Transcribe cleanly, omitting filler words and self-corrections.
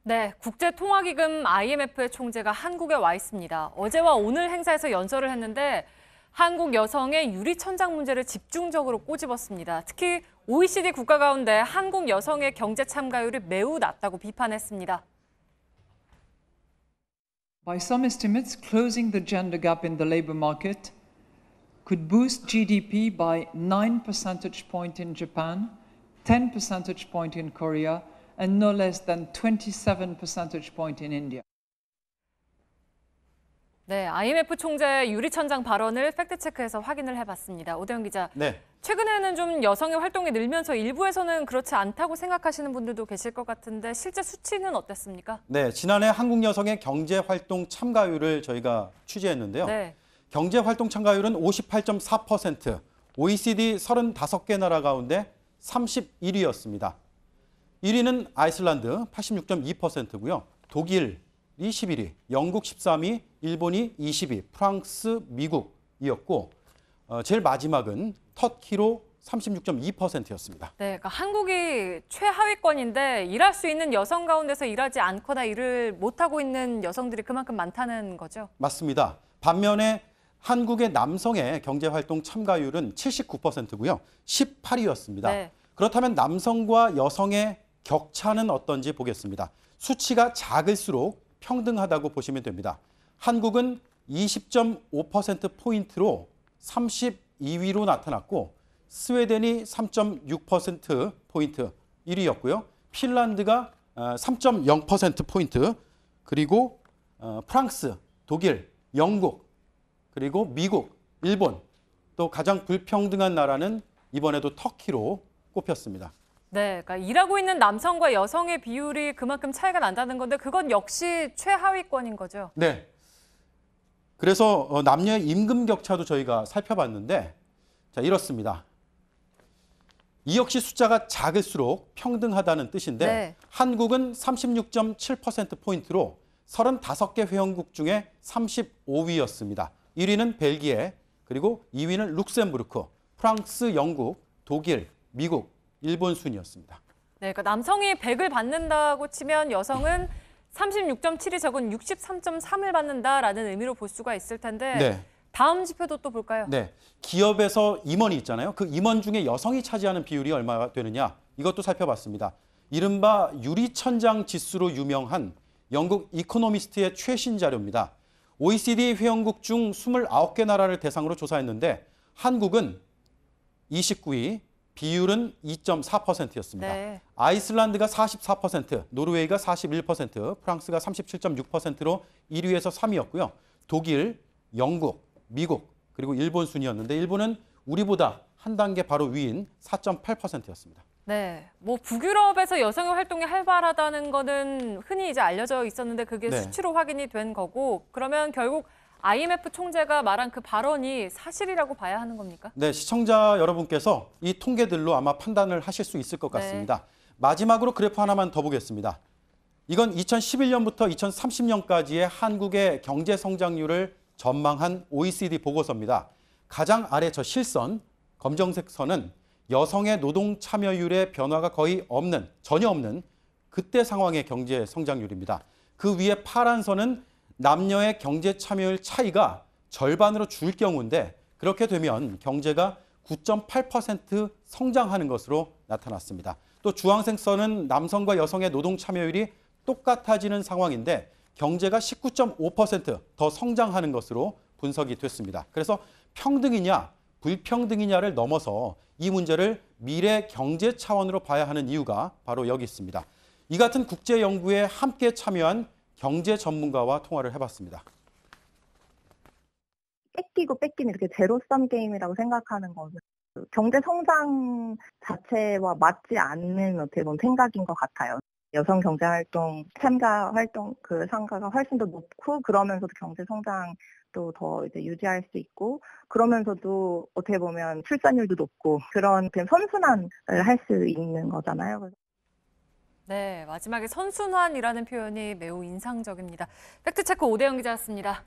네, 국제통화기금 IMF의 총재가 한국에 와 있습니다. 어제와 오늘 행사에서 연설을 했는데 한국 여성의 유리천장 문제를 집중적으로 꼬집었습니다. 특히 OECD 국가 가운데 한국 여성의 경제 참가율이 매우 낮다고 비판했습니다. By some estimates, closing the gender gap in the labor market could boost GDP by 9 percentage points in Japan, 10 percentage points in Korea, and no less than 27 percentage points in India. 네, IMF 총재의 유리천장 발언을 팩트체크해서 확인을 해봤습니다. 오대영 기자, 네. 최근에는 좀 여성의 활동이 늘면서 일부에서는 그렇지 않다고 생각하시는 분들도 계실 것 같은데 실제 수치는 어땠습니까? 네, 지난해 한국 여성의 경제활동 참가율을 저희가 취재했는데요. 네. 경제활동 참가율은 58.4%, OECD 35개 나라 가운데 31위였습니다. 1위는 아이슬란드 86.2%고요. 독일이 11위, 영국 13위, 일본이 20위, 프랑스, 미국이었고 제일 마지막은 터키로 36.2%였습니다. 네, 그러니까 한국이 최하위권인데 일할 수 있는 여성 가운데서 일하지 않거나 일을 못하고 있는 여성들이 그만큼 많다는 거죠? 맞습니다. 반면에 한국의 남성의 경제활동 참가율은 79%고요. 18위였습니다. 네. 그렇다면 남성과 여성의 격차는 어떤지 보겠습니다. 수치가 작을수록 평등하다고 보시면 됩니다. 한국은 20.5%포인트로 32위로 나타났고 스웨덴이 3.6%포인트 1위였고요. 핀란드가 3.0%포인트 그리고 프랑스, 독일, 영국 그리고 미국, 일본 또 가장 불평등한 나라는 이번에도 터키로 꼽혔습니다. 네, 그러니까 일하고 있는 남성과 여성의 비율이 그만큼 차이가 난다는 건데 그건 역시 최하위권인 거죠? 네. 그래서 남녀의 임금 격차도 저희가 살펴봤는데 자, 이렇습니다. 이 역시 숫자가 작을수록 평등하다는 뜻인데 네. 한국은 36.7%포인트로 35개 회원국 중에 35위였습니다. 1위는 벨기에, 그리고 2위는 룩셈부르크, 프랑스, 영국, 독일, 미국, 일본 순이었습니다. 네, 그러니까 남성이 100을 받는다고 치면 여성은 36.7이 적은 63.3을 받는다라는 의미로 볼 수가 있을 텐데 네. 다음 지표도 또 볼까요? 네, 기업에서 임원이 있잖아요. 그 임원 중에 여성이 차지하는 비율이 얼마나 되느냐 이것도 살펴봤습니다. 이른바 유리천장 지수로 유명한 영국 이코노미스트의 최신 자료입니다. OECD 회원국 중 29개 나라를 대상으로 조사했는데 한국은 29위, 비율은 2.4%였습니다. 네. 아이슬란드가 44%, 노르웨이가 41%, 프랑스가 37.6%로 1위에서 3위였고요. 독일, 영국, 미국, 그리고 일본 순이었는데 일본은 우리보다 한 단계 바로 위인 4.8%였습니다. 네, 뭐 북유럽에서 여성의 활동이 활발하다는 거는 흔히 이제 알려져 있었는데 그게 네. 수치로 확인이 된 거고 그러면 결국 IMF 총재가 말한 그 발언이 사실이라고 봐야 하는 겁니까? 네, 시청자 여러분께서 이 통계들로 아마 판단을 하실 수 있을 것 같습니다. 네. 마지막으로 그래프 하나만 더 보겠습니다. 이건 2011년부터 2030년까지의 한국의 경제 성장률을 전망한 OECD 보고서입니다. 가장 아래 저 실선, 검정색 선은 여성의 노동 참여율의 변화가 거의 없는, 전혀 없는 그때 상황의 경제 성장률입니다. 그 위에 파란 선은 남녀의 경제 참여율 차이가 절반으로 줄 경우인데 그렇게 되면 경제가 9.8% 성장하는 것으로 나타났습니다. 또 주황색 선은 남성과 여성의 노동 참여율이 똑같아지는 상황인데 경제가 19.5% 더 성장하는 것으로 분석이 됐습니다. 그래서 평등이냐 불평등이냐를 넘어서 이 문제를 미래 경제 차원으로 봐야 하는 이유가 바로 여기 있습니다. 이 같은 국제 연구에 함께 참여한 경제 전문가와 통화를 해봤습니다. 뺏기고 뺏기는 이렇게 제로섬 게임이라고 생각하는 것은 경제 성장 자체와 맞지 않는 어떻게 보면 생각인 것 같아요. 여성 경제 활동, 참가 활동 그 성과가 훨씬 더 높고 그러면서도 경제 성장도 더 이제 유지할 수 있고 그러면서도 어떻게 보면 출산율도 높고 그런 그냥 선순환을 할 수 있는 거잖아요. 네, 마지막에 선순환이라는 표현이 매우 인상적입니다. 팩트체크 오대영 기자였습니다.